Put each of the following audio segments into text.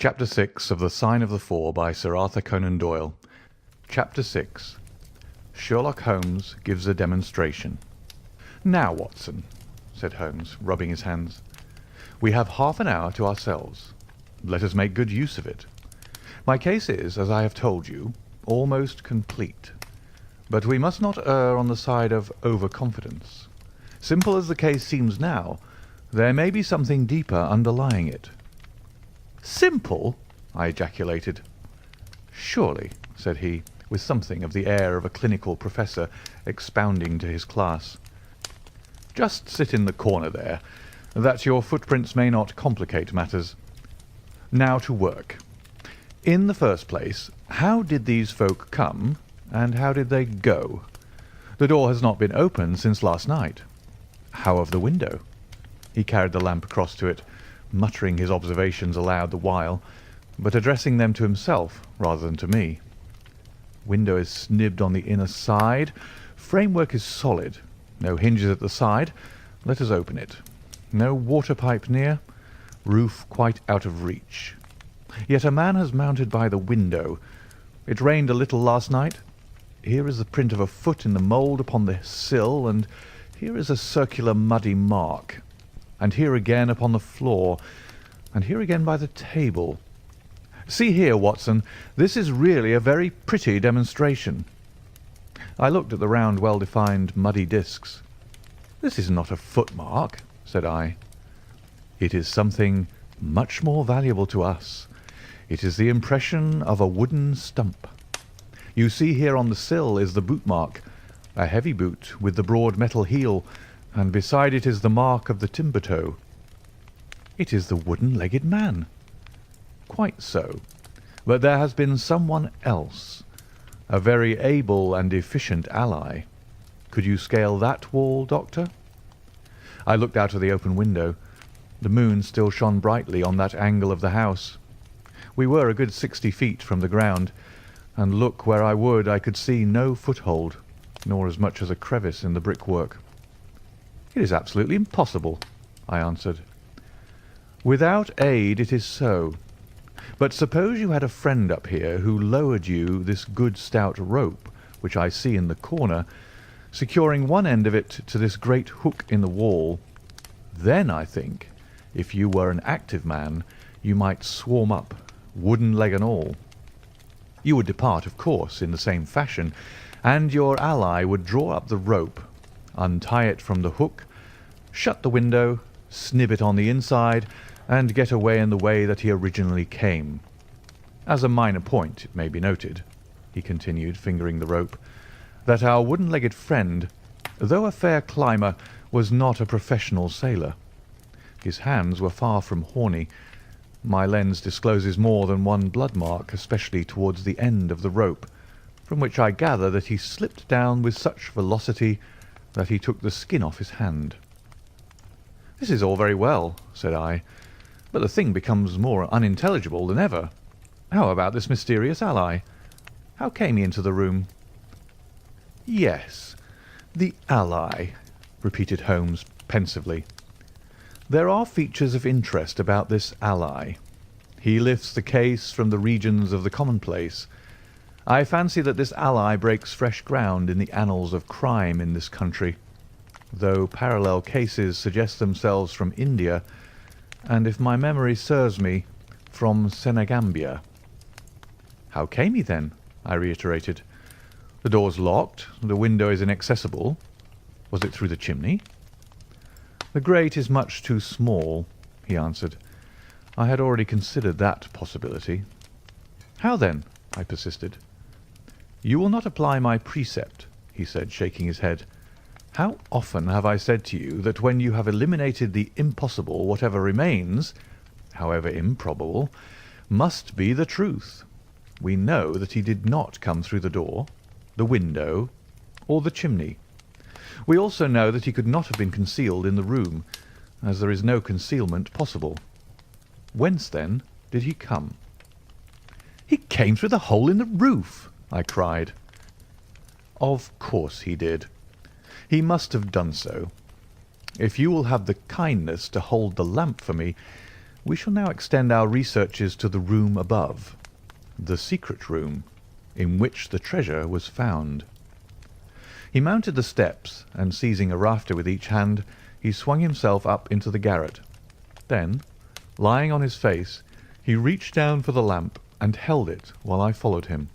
Chapter 6 of The Sign of the Four by Sir Arthur Conan Doyle. Chapter 6. Sherlock Holmes gives a demonstration. "Now, Watson," said Holmes, rubbing his hands, "we have half an hour to ourselves. Let us make good use of it. My case is, as I have told you, almost complete. But we must not err on the side of over-confidence. Simple as the case seems now, there may be something deeper underlying it." "Simple!" I ejaculated. "Surely," said he, with something of the air of a clinical professor expounding to his class. "Just sit in the corner there, that your footprints may not complicate matters. Now to work. In the first place, how did these folk come, and how did they go? The door has not been opened since last night. How of the window?" He carried the lamp across to it, muttering his observations aloud the while, but addressing them to himself rather than to me. "Window is snibbed on the inner side. Framework is solid. No hinges at the side. Let us open it. No water pipe near. Roof quite out of reach. Yet a man has mounted by the window. It rained a little last night. Here is the print of a foot in the mould upon the sill, and here is a circular muddy mark, and here again upon the floor, and here again by the table. See here, Watson, this is really a very pretty demonstration." I looked at the round, well-defined, muddy discs. "This is not a footmark," said I. "It is something much more valuable to us. It is the impression of a wooden stump. You see here on the sill is the boot mark, a heavy boot with the broad metal heel, and beside it is the mark of the timber toe. It is the wooden-legged man." "Quite so. But there has been someone else, a very able and efficient ally. Could you scale that wall, Doctor?" I looked out of the open window. The moon still shone brightly on that angle of the house. We were a good 60 feet from the ground, and look where I would I could see no foothold, nor as much as a crevice in the brickwork. "It is absolutely impossible," I answered. "Without aid it is so. But suppose you had a friend up here who lowered you this good stout rope, which I see in the corner, securing one end of it to this great hook in the wall. Then, I think, if you were an active man, you might swarm up, wooden leg and all. You would depart, of course, in the same fashion, and your ally would draw up the rope, untie it from the hook, shut the window, snib it on the inside, and get away in the way that he originally came. As a minor point, it may be noted," he continued, fingering the rope, "that our wooden-legged friend, though a fair climber, was not a professional sailor. His hands were far from horny. My lens discloses more than one blood mark, especially towards the end of the rope, from which I gather that he slipped down with such velocity that he took the skin off his hand." "This is all very well," said I, "but the thing becomes more unintelligible than ever. How about this mysterious ally? How came he into the room?" "Yes, the ally," repeated Holmes pensively. "There are features of interest about this ally. He lifts the case from the regions of the commonplace. I fancy that this ally breaks fresh ground in the annals of crime in this country, though parallel cases suggest themselves from India, and, if my memory serves me, from Senegambia." "How came he, then?" I reiterated. "The door's locked, the window is inaccessible. Was it through the chimney?" "The grate is much too small," he answered. "I had already considered that possibility." "How then?" I persisted. "You will not apply my precept," he said, shaking his head. "How often have I said to you that when you have eliminated the impossible, whatever remains, however improbable, must be the truth. We know that he did not come through the door, the window, or the chimney. We also know that he could not have been concealed in the room, as there is no concealment possible. Whence, then, did he come?" "He came through the hole in the roof!" I cried. "Of course he did. He must have done so. If you will have the kindness to hold the lamp for me, We shall now extend our researches to the room above, the secret room in which the treasure was found. He mounted the steps, and seizing a rafter with each hand, he swung himself up into the garret. Then, lying on his face, he reached down for the lamp and held it while I followed him.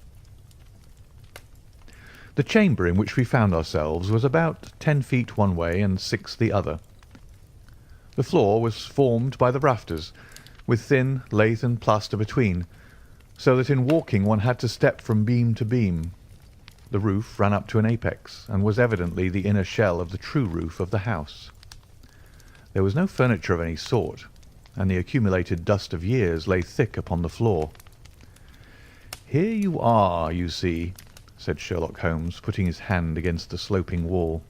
The chamber in which we found ourselves was about 10 feet one way and 6 the other. The floor was formed by the rafters, with thin lath and plaster between, so that in walking one had to step from beam to beam. The roof ran up to an apex, and was evidently the inner shell of the true roof of the house. There was no furniture of any sort, and the accumulated dust of years lay thick upon the floor. "Here you are, you see," said Sherlock Holmes, putting his hand against the sloping wall.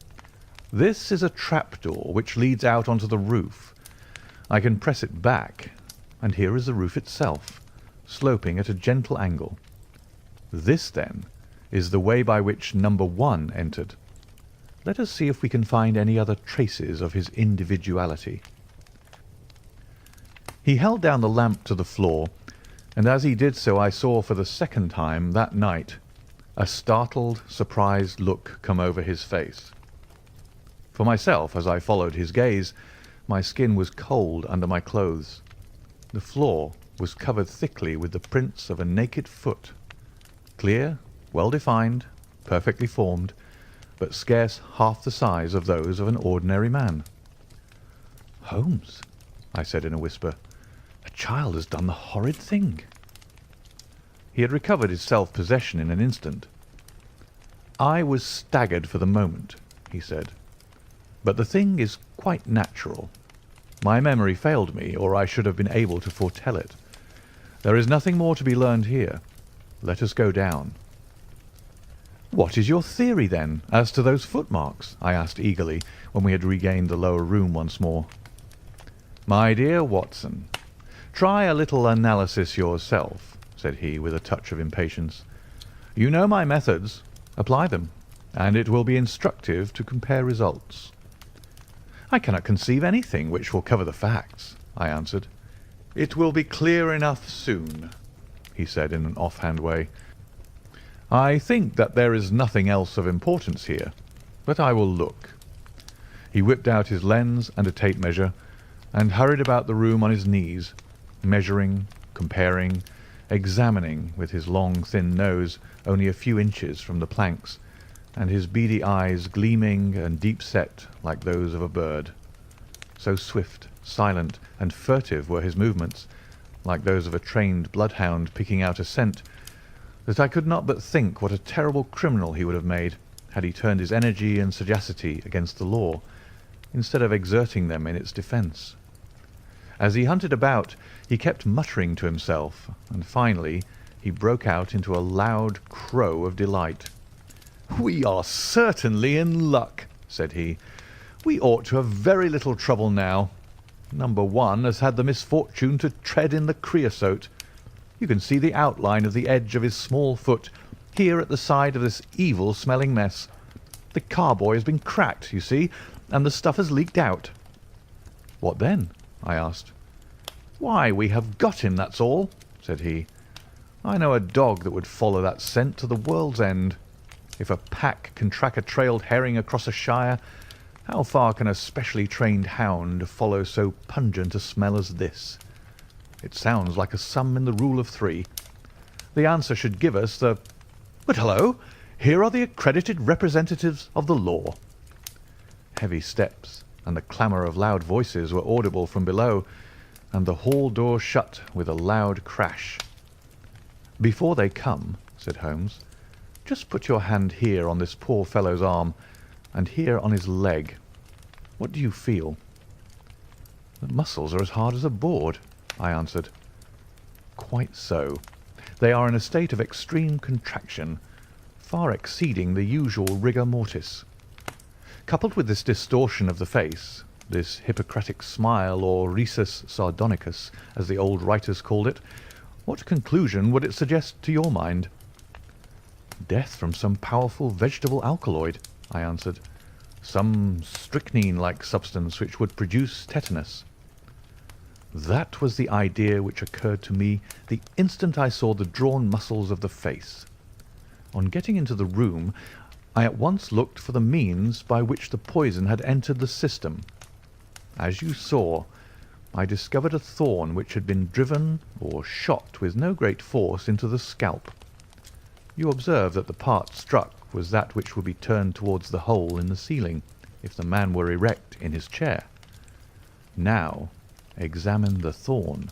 "This is a trapdoor which leads out onto the roof. I can press it back, and here is the roof itself, sloping at a gentle angle. This, then, is the way by which number 1 entered. Let us see if we can find any other traces of his individuality." He held down the lamp to the floor, and as he did so I saw for the second time that night a startled, surprised look come over his face. For myself, as I followed his gaze, my skin was cold under my clothes. The floor was covered thickly with the prints of a naked foot, clear, well defined, perfectly formed, but scarce half the size of those of an ordinary man. "Holmes," I said in a whisper, "a child has done the horrid thing." He had recovered his self-possession in an instant. "I was staggered for the moment," he said, "but the thing is quite natural. My memory failed me, or I should have been able to foretell it. There is nothing more to be learned here. Let us go down." "What is your theory, then, as to those footmarks?" I asked eagerly, when we had regained the lower room once more. "My dear Watson, try a little analysis yourself," said he, with a touch of impatience. "You know my methods. Apply them, and it will be instructive to compare results." "I cannot conceive anything which will cover the facts," I answered. "It will be clear enough soon," he said in an offhand way. "I think that there is nothing else of importance here, but I will look." He whipped out his lens and a tape measure, and hurried about the room on his knees, measuring, comparing, examining, with his long thin nose only a few inches from the planks, and his beady eyes gleaming and deep-set like those of a bird. So swift, silent, and furtive were his movements, like those of a trained bloodhound picking out a scent, that I could not but think what a terrible criminal he would have made had he turned his energy and sagacity against the law, instead of exerting them in its defence. As he hunted about, he kept muttering to himself, and finally he broke out into a loud crow of delight. "We are certainly in luck," said he. "We ought to have very little trouble now. Number 1 has had the misfortune to tread in the creosote. You can see the outline of the edge of his small foot here at the side of this evil-smelling mess. The carboy has been cracked, you see, and the stuff has leaked out." "What then?" I asked. "Why, we have got him, that's all," said he. "I know a dog that would follow that scent to the world's end. If a pack can track a trailed herring across a shire, how far can a specially trained hound follow so pungent a smell as this? It sounds like a sum in the rule of 3. The answer should give us the— But hullo! Here are the accredited representatives of the law." Heavy steps and the clamour of loud voices were audible from below, and the hall door shut with a loud crash. "Before they come," said Holmes, "just put your hand here on this poor fellow's arm, and here on his leg. What do you feel?" "The muscles are as hard as a board," I answered. "Quite so. They are in a state of extreme contraction, far exceeding the usual rigor mortis. Coupled with this distortion of the face, this Hippocratic smile, or rhesus sardonicus, as the old writers called it, what conclusion would it suggest to your mind?" "Death from some powerful vegetable alkaloid," I answered. "Some strychnine-like substance which would produce tetanus." That was the idea which occurred to me the instant I saw the drawn muscles of the face. On getting into the room, I at once looked for the means by which the poison had entered the system. As you saw, I discovered a thorn which had been driven or shot with no great force into the scalp. You observe that the part struck was that which would be turned towards the hole in the ceiling if the man were erect in his chair. Now examine the thorn.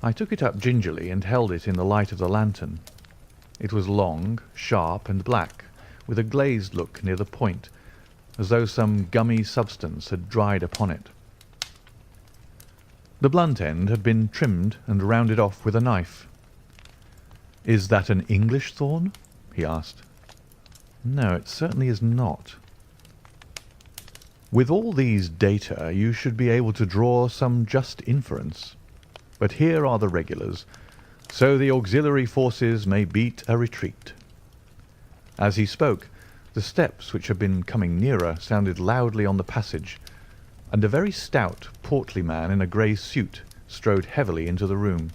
I took it up gingerly and held it in the light of the lantern. It was long, sharp, and black, with a glazed look near the point, as though some gummy substance had dried upon it. The blunt end had been trimmed and rounded off with a knife. "Is that an English thorn?" he asked. "No, it certainly is not." With all these data you should be able to draw some just inference. But here are the regulars, so the auxiliary forces may beat a retreat. As he spoke, the steps which had been coming nearer sounded loudly on the passage, and a very stout, portly man in a grey suit strode heavily into the room.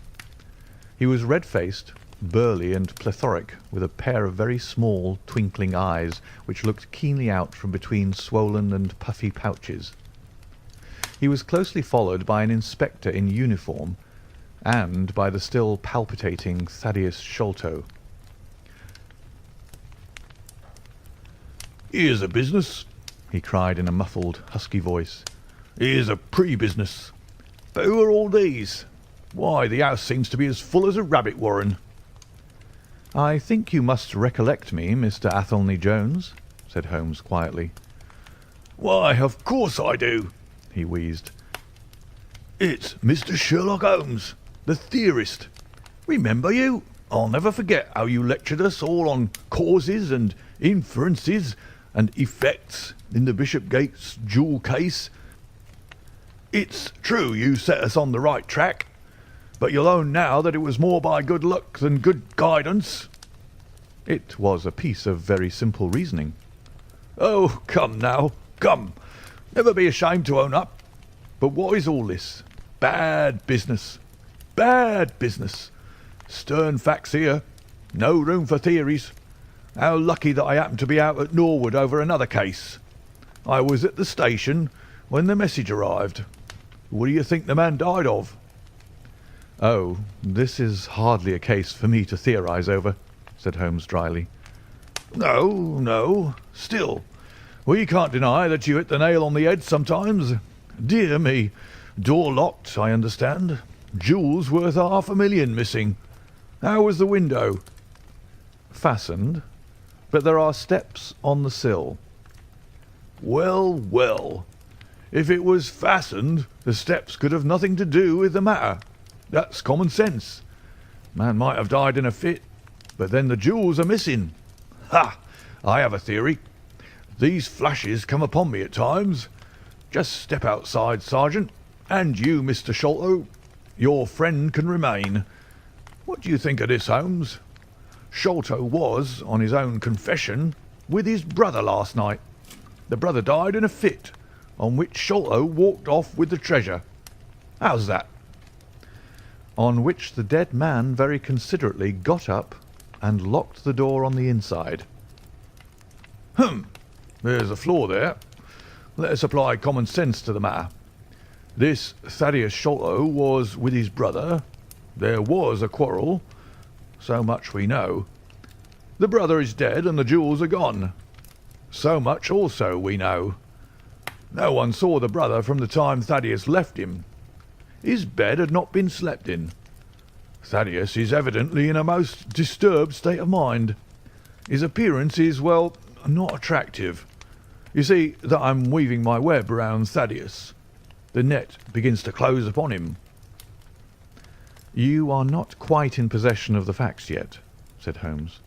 He was red-faced, burly, and plethoric, with a pair of very small, twinkling eyes which looked keenly out from between swollen and puffy pouches. He was closely followed by an inspector in uniform and by the still palpitating Thaddeus Sholto. "Here's a business," he cried in a muffled, husky voice. "Here's a pre-business. But who are all these? Why, the house seems to be as full as a rabbit warren." "I think you must recollect me, Mr. Athelney Jones," said Holmes quietly. "Why, of course I do," he wheezed. "It's Mr. Sherlock Holmes, the theorist. Remember you? I'll never forget how you lectured us all on causes and inferences and effects in the Bishopgate's jewel case. It's true you set us on the right track, but you'll own now that it was more by good luck than good guidance." "It was a piece of very simple reasoning." "Oh, come now, come. Never be ashamed to own up. But what is all this? Bad business. Bad business. Stern facts here. No room for theories. How lucky that I happened to be out at Norwood over another case. I was at the station when the message arrived. What do you think the man died of?" "Oh, this is hardly a case for me to theorise over," said Holmes dryly. "No, no. Still, we can't deny that you hit the nail on the head sometimes. Dear me. Door locked, I understand. Jewels worth $500,000 missing. How was the window?" "Fastened, but there are steps on the sill." "Well, well. If it was fastened, the steps could have nothing to do with the matter. That's common sense. Man might have died in a fit, but then the jewels are missing. Ha! I have a theory. These flashes come upon me at times. Just step outside, Sergeant, and you, Mr. Sholto. Your friend can remain. What do you think of this, Holmes? Sholto was, on his own confession, with his brother last night. The brother died in a fit, on which Sholto walked off with the treasure. How's that?" On which the dead man very considerately got up and locked the door on the inside. There's a flaw there. Let us apply common sense to the matter. This Thaddeus Sholto was with his brother. There was a quarrel. So much we know. The brother is dead and the jewels are gone. So much also we know. No one saw the brother from the time Thaddeus left him. His bed had not been slept in. Thaddeus is evidently in a most disturbed state of mind. His appearance is, well, not attractive. You see that I'm weaving my web around Thaddeus. The net begins to close upon him." "You are not quite in possession of the facts yet," said Holmes.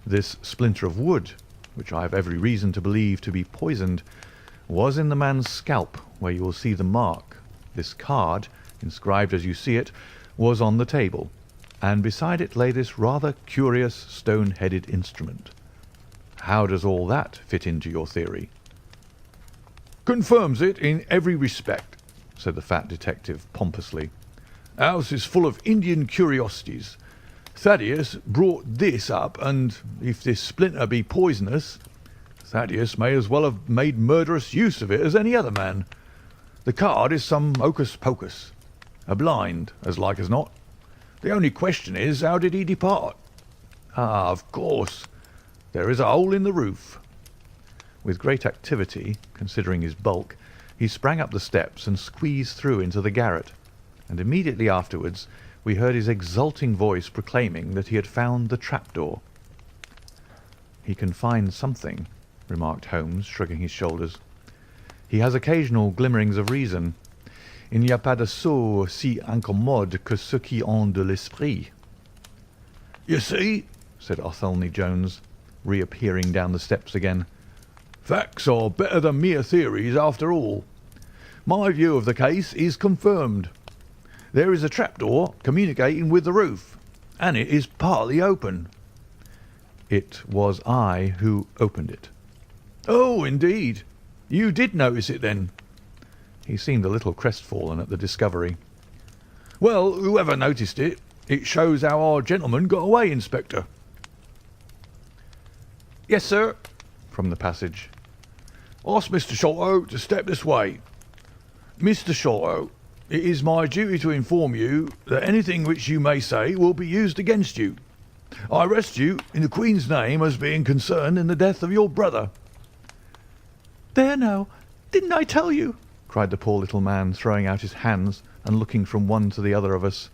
"This splinter of wood, which I have every reason to believe to be poisoned, was in the man's scalp, where you will see the mark. This card, inscribed as you see it, was on the table, and beside it lay this rather curious stone-headed instrument. How does all that fit into your theory?" "Confirms it in every respect," said the fat detective pompously. House is full of Indian curiosities. Thaddeus brought this up, and if this splinter be poisonous, Thaddeus may as well have made murderous use of it as any other man. The card is some hocus pocus. A blind, as like as not. The only question is, how did he depart? Ah, of course. There is a hole in the roof. With great activity, considering his bulk, he sprang up the steps and squeezed through into the garret, and immediately afterwards we heard his exulting voice proclaiming that he had found the trapdoor. "He can find something," remarked Holmes, shrugging his shoulders. "He has occasional glimmerings of reason. Il n'y a pas de sot si incommode que ceux qui ont de l'esprit." You see, said Athelney Jones, reappearing down the steps again. Facts are better than mere theories after all. My view of the case is confirmed. There is a trapdoor communicating with the roof, and it is partly open. It was I who opened it. Oh, indeed. You did notice it, then? He seemed a little crestfallen at the discovery. Well, whoever noticed it, it shows how our gentleman got away, Inspector. Yes, sir, from the passage. Ask Mr. Sholto to step this way. Mr. Sholto, it is my duty to inform you that anything which you may say will be used against you. I arrest you in the Queen's name as being concerned in the death of your brother. There now, didn't I tell you? Cried the poor little man, throwing out his hands and looking from one to the other of us.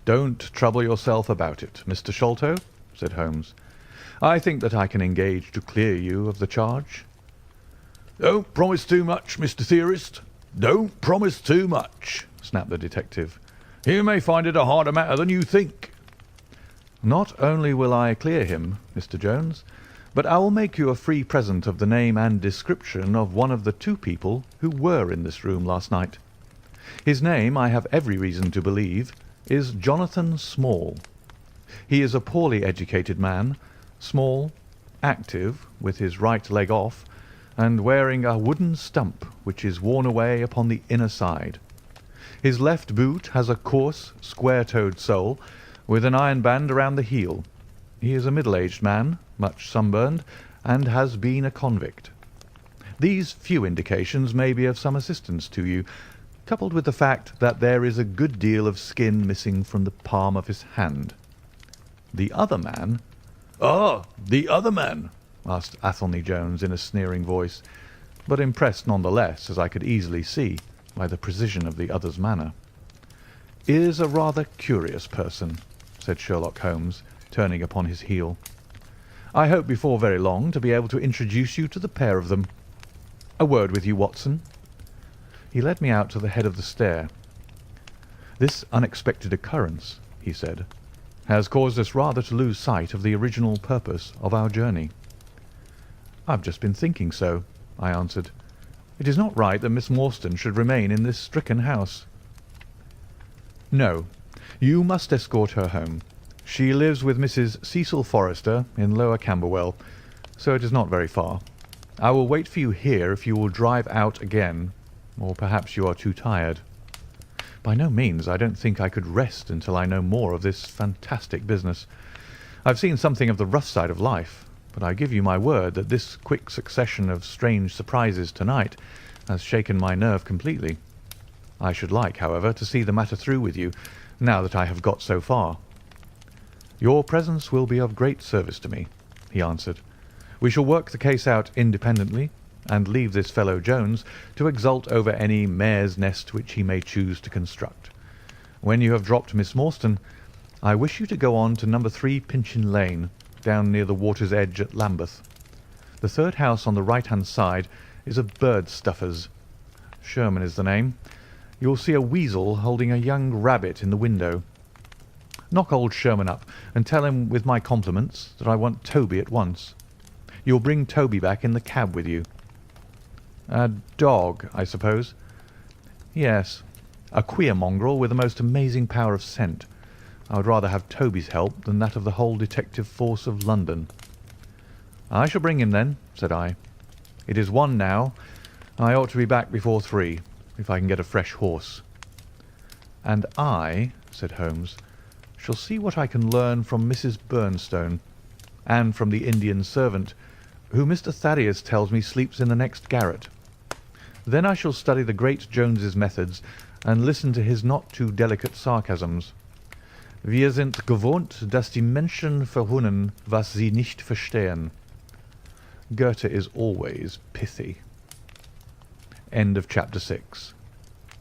"Don't trouble yourself about it, Mr. Sholto," said Holmes. "I think that I can engage to clear you of the charge." Don't promise too much, Mr. Theorist. Don't promise too much, snapped the detective. You may find it a harder matter than you think. "Not only will I clear him, Mr. Jones, but I will make you a free present of the name and description of one of the two people who were in this room last night. His name, I have every reason to believe, is Jonathan Small. He is a poorly educated man, small, active, with his right leg off, and wearing a wooden stump which is worn away upon the inner side. His left boot has a coarse, square-toed sole, with an iron band around the heel. He is a middle-aged man, much sunburned, and has been a convict. These few indications may be of some assistance to you, coupled with the fact that there is a good deal of skin missing from the palm of his hand. The other man—" "Ah, the other man?" asked Athelney Jones in a sneering voice, but impressed none the less, as I could easily see, by the precision of the other's manner. "Is a rather curious person," said Sherlock Holmes, turning upon his heel. "I hope before very long to be able to introduce you to the pair of them. A word with you, Watson." He led me out to the head of the stair. "This unexpected occurrence," he said, "has caused us rather to lose sight of the original purpose of our journey." "I've just been thinking so," I answered. "It is not right that Miss Morstan should remain in this stricken house." "No, you must escort her home. She lives with Mrs. Cecil Forrester in Lower Camberwell, so it is not very far. I will wait for you here if you will drive out again, or perhaps you are too tired." "By no means. I don't think I could rest until I know more of this fantastic business. I've seen something of the rough side of life, but I give you my word that this quick succession of strange surprises tonight has shaken my nerve completely. I should like, however, to see the matter through with you, now that I have got so far." "Your presence will be of great service to me," he answered. "We shall work the case out independently, and leave this fellow Jones to exult over any mare's nest which he may choose to construct. When you have dropped Miss Morstan, I wish you to go on to No. 3 Pinchin Lane, down near the water's edge at Lambeth. The third house on the right-hand side is a bird stuffer's. Sherman is the name. You will see a weasel holding a young rabbit in the window. Knock old Sherman up and tell him with my compliments that I want Toby at once. You'll bring Toby back in the cab with you." "A dog, I suppose?" "Yes, a queer mongrel with a most amazing power of scent. I would rather have Toby's help than that of the whole detective force of London." "I shall bring him then," said I. "It is 1 now. I ought to be back before 3. if I can get a fresh horse. And I, said Holmes, shall see what I can learn from Mrs. Bernstone, and from the Indian servant, who Mr. Thaddeus tells me sleeps in the next garret. Then I shall study the great Jones's methods, and listen to his not too delicate sarcasms. Wir sind gewohnt, dass die Menschen verhunnen, was sie nicht verstehen. Goethe is always pithy. End of chapter 6.